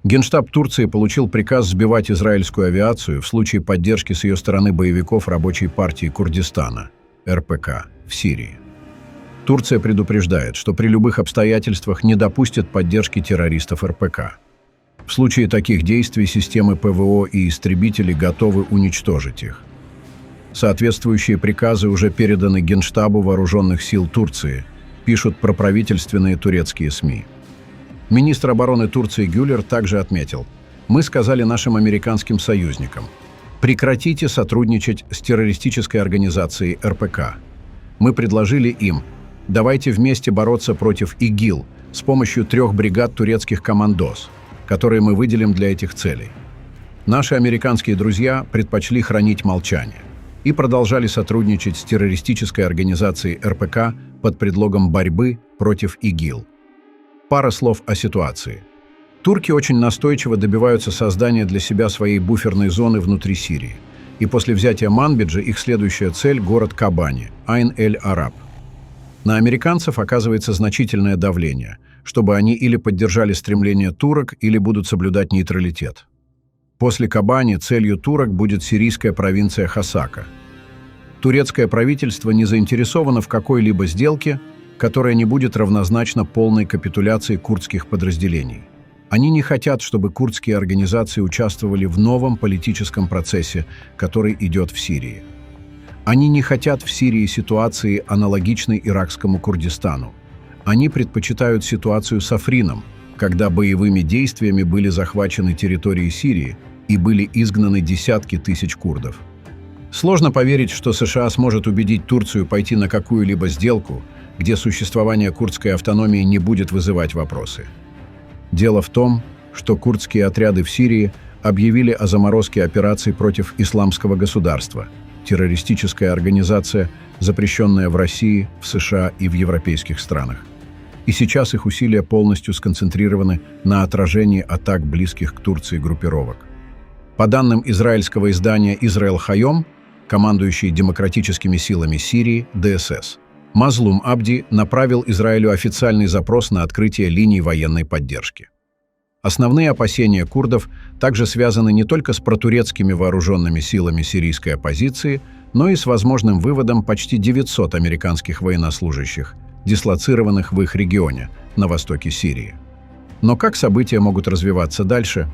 Генштаб Турции получил приказ сбивать израильскую авиацию в случае поддержки с ее стороны боевиков Рабочей партии Курдистана, РПК, в Сирии. Турция предупреждает, что при любых обстоятельствах не допустит поддержки террористов РПК. В случае таких действий системы ПВО и истребители готовы уничтожить их. Соответствующие приказы уже переданы Генштабу Вооруженных сил Турции, пишут проправительственные турецкие СМИ. Министр обороны Турции Гюлер также отметил: «Мы сказали нашим американским союзникам: прекратите сотрудничать с террористической организацией РПК. Мы предложили им: давайте вместе бороться против ИГИЛ с помощью 3 бригад турецких командос, которые мы выделим для этих целей. Наши американские друзья предпочли хранить молчание и продолжали сотрудничать с террористической организацией РПК под предлогом борьбы против ИГИЛ». Пара слов о ситуации. Турки очень настойчиво добиваются создания для себя своей буферной зоны внутри Сирии. И после взятия Манбиджа их следующая цель – город Кобани, Айн-эль-Араб. На американцев оказывается значительное давление, чтобы они или поддержали стремление турок, или будут соблюдать нейтралитет. После Кобани целью турок будет сирийская провинция Хасака. Турецкое правительство не заинтересовано в какой-либо сделке, которая не будет равнозначна полной капитуляции курдских подразделений. Они не хотят, чтобы курдские организации участвовали в новом политическом процессе, который идет в Сирии. Они не хотят в Сирии ситуации, аналогичной иракскому Курдистану. Они предпочитают ситуацию с Африном, когда боевыми действиями были захвачены территории Сирии и были изгнаны десятки тысяч курдов. Сложно поверить, что США сможет убедить Турцию пойти на какую-либо сделку, где существование курдской автономии не будет вызывать вопросы. Дело в том, что курдские отряды в Сирии объявили о заморозке операций против Исламского государства, террористическая организация, запрещенная в России, в США и в европейских странах. И сейчас их усилия полностью сконцентрированы на отражении атак близких к Турции группировок. По данным израильского издания «Израиль Хайом», командующий демократическими силами Сирии, ДСС, Мазлум Абди направил Израилю официальный запрос на открытие линий военной поддержки. Основные опасения курдов также связаны не только с протурецкими вооруженными силами сирийской оппозиции, но и с возможным выводом почти 900 американских военнослужащих, дислоцированных в их регионе, на востоке Сирии. Но как события могут развиваться дальше?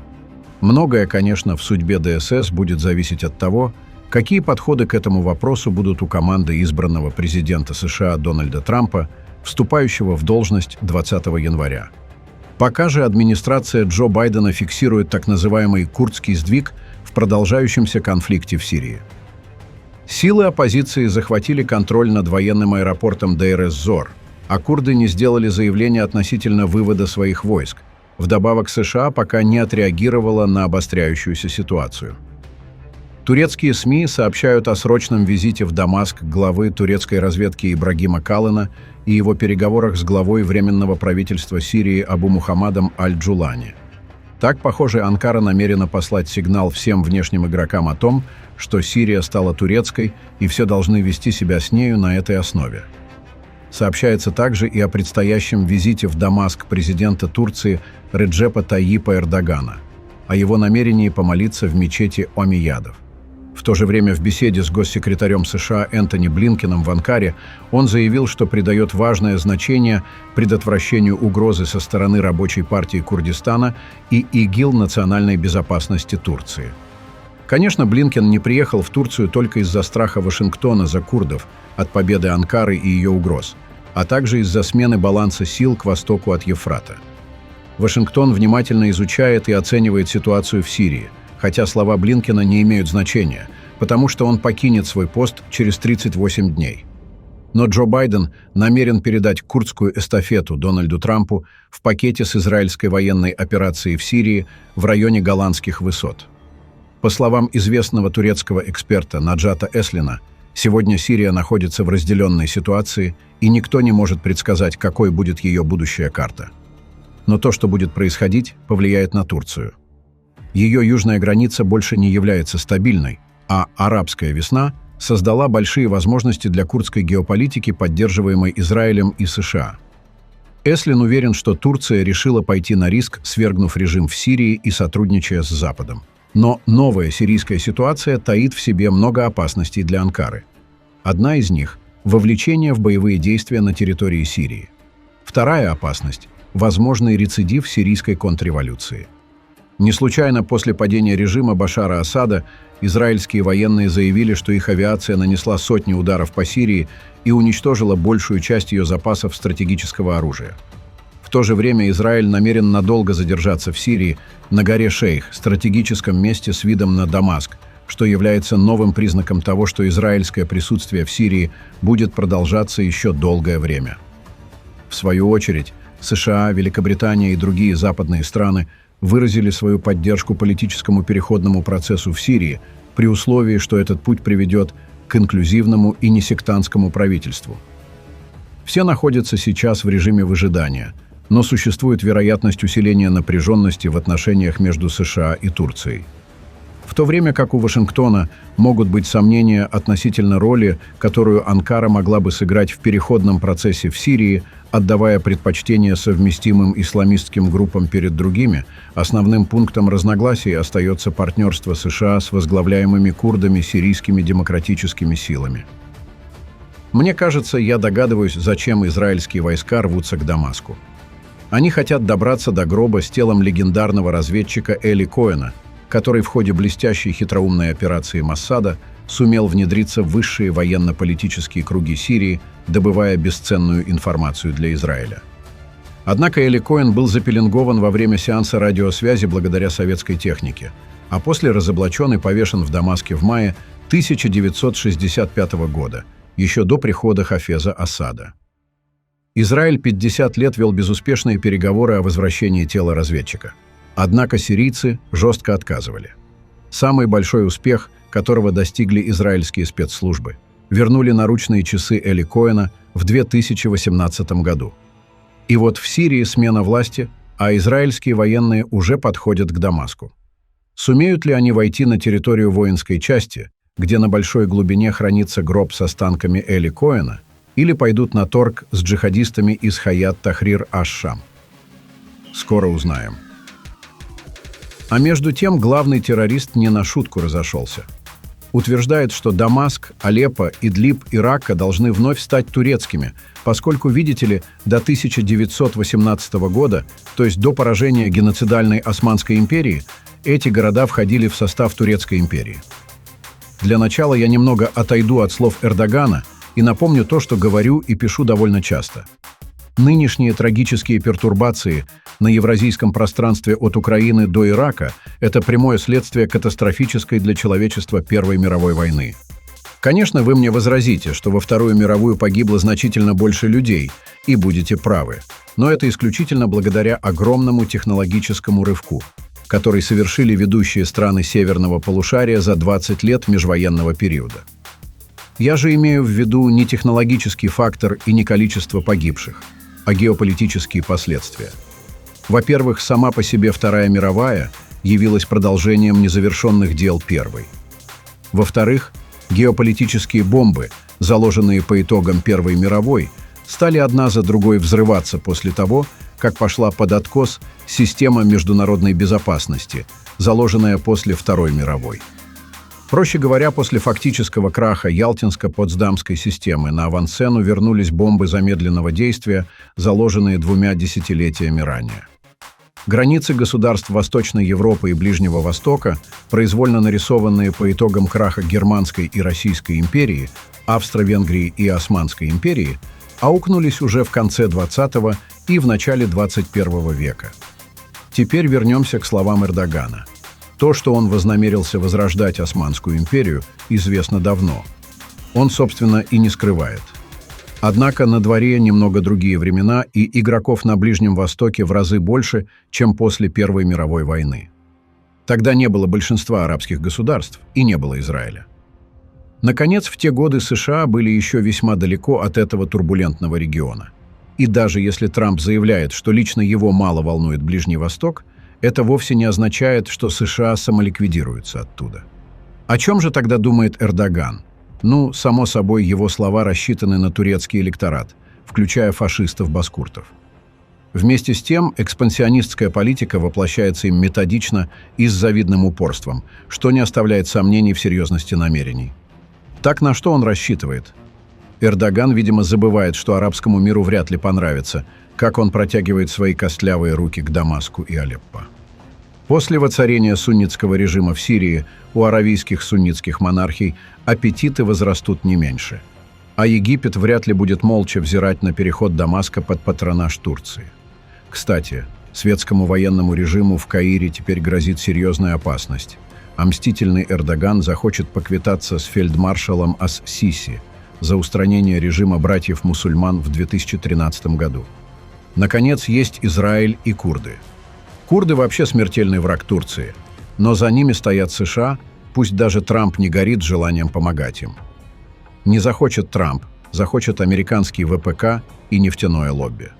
Многое, конечно, в судьбе ДСС будет зависеть от того, какие подходы к этому вопросу будут у команды избранного президента США Дональда Трампа, вступающего в должность 20 января. Пока же администрация Джо Байдена фиксирует так называемый «курдский сдвиг» в продолжающемся конфликте в Сирии. Силы оппозиции захватили контроль над военным аэропортом Дейр-эз-Зор, а курды не сделали заявления относительно вывода своих войск. Вдобавок, США пока не отреагировала на обостряющуюся ситуацию. Турецкие СМИ сообщают о срочном визите в Дамаск главы турецкой разведки Ибрагима Калына и его переговорах с главой Временного правительства Сирии Абу Мухаммадом Аль-Джулани. Так, похоже, Анкара намерена послать сигнал всем внешним игрокам о том, что Сирия стала турецкой, и все должны вести себя с нею на этой основе. Сообщается также и о предстоящем визите в Дамаск президента Турции Реджепа Тайипа Эрдогана, о его намерении помолиться в мечети Омейядов. В то же время в беседе с госсекретарем США Энтони Блинкеном в Анкаре он заявил, что придает важное значение предотвращению угрозы со стороны Рабочей партии Курдистана и ИГИЛ национальной безопасности Турции. Конечно, Блинкен не приехал в Турцию только из-за страха Вашингтона за курдов от победы Анкары и ее угроз, а также из-за смены баланса сил к востоку от Евфрата. Вашингтон внимательно изучает и оценивает ситуацию в Сирии, хотя слова Блинкена не имеют значения, потому что он покинет свой пост через 38 дней. Но Джо Байден намерен передать курдскую эстафету Дональду Трампу в пакете с израильской военной операцией в Сирии в районе Голландских высот. По словам известного турецкого эксперта Наджата Эслина, сегодня Сирия находится в разделенной ситуации, и никто не может предсказать, какой будет ее будущая карта. Но то, что будет происходить, повлияет на Турцию. Ее южная граница больше не является стабильной, а арабская весна создала большие возможности для курдской геополитики, поддерживаемой Израилем и США. Эслин уверен, что Турция решила пойти на риск, свергнув режим в Сирии и сотрудничая с Западом. Но новая сирийская ситуация таит в себе много опасностей для Анкары. Одна из них – вовлечение в боевые действия на территории Сирии. Вторая опасность – возможный рецидив сирийской контрреволюции. Не случайно после падения режима Башара Асада израильские военные заявили, что их авиация нанесла сотни ударов по Сирии и уничтожила большую часть ее запасов стратегического оружия. В то же время Израиль намерен надолго задержаться в Сирии, на горе Шейх, стратегическом месте с видом на Дамаск, что является новым признаком того, что израильское присутствие в Сирии будет продолжаться еще долгое время. В свою очередь, США, Великобритания и другие западные страны выразили свою поддержку политическому переходному процессу в Сирии при условии, что этот путь приведет к инклюзивному и несектантскому правительству. Все находятся сейчас в режиме выжидания, но существует вероятность усиления напряженности в отношениях между США и Турцией. В то время как у Вашингтона могут быть сомнения относительно роли, которую Анкара могла бы сыграть в переходном процессе в Сирии, отдавая предпочтение совместимым исламистским группам перед другими, основным пунктом разногласий остается партнерство США с возглавляемыми курдами сирийскими демократическими силами. Мне кажется, я догадываюсь, зачем израильские войска рвутся к Дамаску. Они хотят добраться до гроба с телом легендарного разведчика Эли Коэна, который в ходе блестящей хитроумной операции Моссада сумел внедриться в высшие военно-политические круги Сирии, добывая бесценную информацию для Израиля. Однако Эли Коэн был запеленгован во время сеанса радиосвязи благодаря советской технике, а после разоблачен и повешен в Дамаске в мае 1965 года, еще до прихода Хафеза Асада. Израиль 50 лет вел безуспешные переговоры о возвращении тела разведчика. Однако сирийцы жестко отказывали. Самый большой успех, которого достигли израильские спецслужбы, вернули наручные часы Эли Коэна в 2018 году. И вот в Сирии смена власти, а израильские военные уже подходят к Дамаску. Сумеют ли они войти на территорию воинской части, где на большой глубине хранится гроб с останками Эли Коэна, или пойдут на торг с джихадистами из Хаят Тахрир аш-Шам? Скоро узнаем. А между тем главный террорист не на шутку разошелся. Утверждает, что Дамаск, Алеппо, Идлиб и Ракка должны вновь стать турецкими, поскольку, видите ли, до 1918 года, то есть до поражения геноцидальной Османской империи, эти города входили в состав Турецкой империи. Для начала я немного отойду от слов Эрдогана и напомню то, что говорю и пишу довольно часто. Нынешние трагические пертурбации на евразийском пространстве от Украины до Ирака – это прямое следствие катастрофической для человечества Первой мировой войны. Конечно, вы мне возразите, что во Вторую мировую погибло значительно больше людей, и будете правы. Но это исключительно благодаря огромному технологическому рывку, который совершили ведущие страны Северного полушария за 20 лет межвоенного периода. Я же имею в виду не технологический фактор и не количество погибших, а геополитические последствия. Во-первых, сама по себе Вторая мировая явилась продолжением незавершенных дел Первой. Во-вторых, геополитические бомбы, заложенные по итогам Первой мировой, стали одна за другой взрываться после того, как пошла под откос система международной безопасности, заложенная после Второй мировой. Проще говоря, после фактического краха Ялтинско-Потсдамской системы на авансцену вернулись бомбы замедленного действия, заложенные 2 десятилетиями ранее. Границы государств Восточной Европы и Ближнего Востока, произвольно нарисованные по итогам краха Германской и Российской империи, Австро-Венгрии и Османской империи, аукнулись уже в конце XX и в начале XXI века. Теперь вернемся к словам Эрдогана. То, что он вознамерился возрождать Османскую империю, известно давно. Он, собственно, и не скрывает. Однако на дворе немного другие времена, и игроков на Ближнем Востоке в разы больше, чем после Первой мировой войны. Тогда не было большинства арабских государств, и не было Израиля. Наконец, в те годы США были еще весьма далеко от этого турбулентного региона. И даже если Трамп заявляет, что лично его мало волнует Ближний Восток, это вовсе не означает, что США самоликвидируются оттуда. О чем же тогда думает Эрдоган? Ну, само собой, его слова рассчитаны на турецкий электорат, включая фашистов-башкуртов. Вместе с тем, экспансионистская политика воплощается им методично и с завидным упорством, что не оставляет сомнений в серьезности намерений. Так на что он рассчитывает? Эрдоган, видимо, забывает, что арабскому миру вряд ли понравится, как он протягивает свои костлявые руки к Дамаску и Алеппо. После воцарения суннитского режима в Сирии у аравийских суннитских монархий аппетиты возрастут не меньше. А Египет вряд ли будет молча взирать на переход Дамаска под патронаж Турции. Кстати, светскому военному режиму в Каире теперь грозит серьезная опасность. А мстительный Эрдоган захочет поквитаться с фельдмаршалом ас-Сиси за устранение режима братьев-мусульман в 2013 году. Наконец, есть Израиль и курды. Курды вообще смертельный враг Турции, но за ними стоят США, пусть даже Трамп не горит желанием помогать им. Не захочет Трамп, захочет американский ВПК и нефтяное лобби.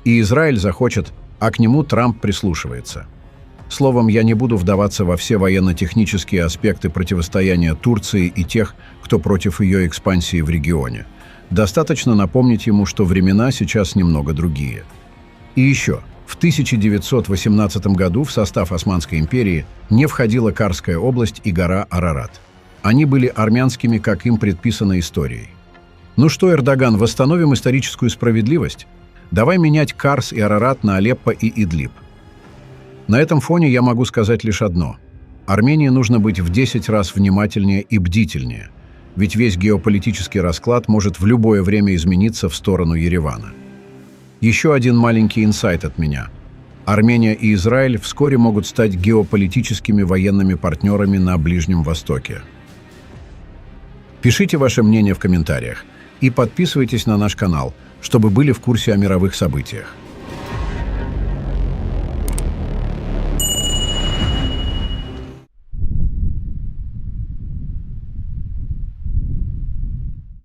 И Израиль захочет, а к нему Трамп прислушивается. Словом, я не буду вдаваться во все военно-технические аспекты противостояния Турции и тех, кто против ее экспансии в регионе. Достаточно напомнить ему, что времена сейчас немного другие. И еще, в 1918 году в состав Османской империи не входила Карская область и гора Арарат. Они были армянскими, как им предписано историей. Ну что, Эрдоган, восстановим историческую справедливость? Давай менять Карс и Арарат на Алеппо и Идлиб. На этом фоне я могу сказать лишь одно. Армении нужно быть в 10 раз внимательнее и бдительнее, ведь весь геополитический расклад может в любое время измениться в сторону Еревана. Еще один маленький инсайт от меня. Армения и Израиль вскоре могут стать геополитическими военными партнерами на Ближнем Востоке. Пишите ваше мнение в комментариях и подписывайтесь на наш канал, чтобы были в курсе о мировых событиях.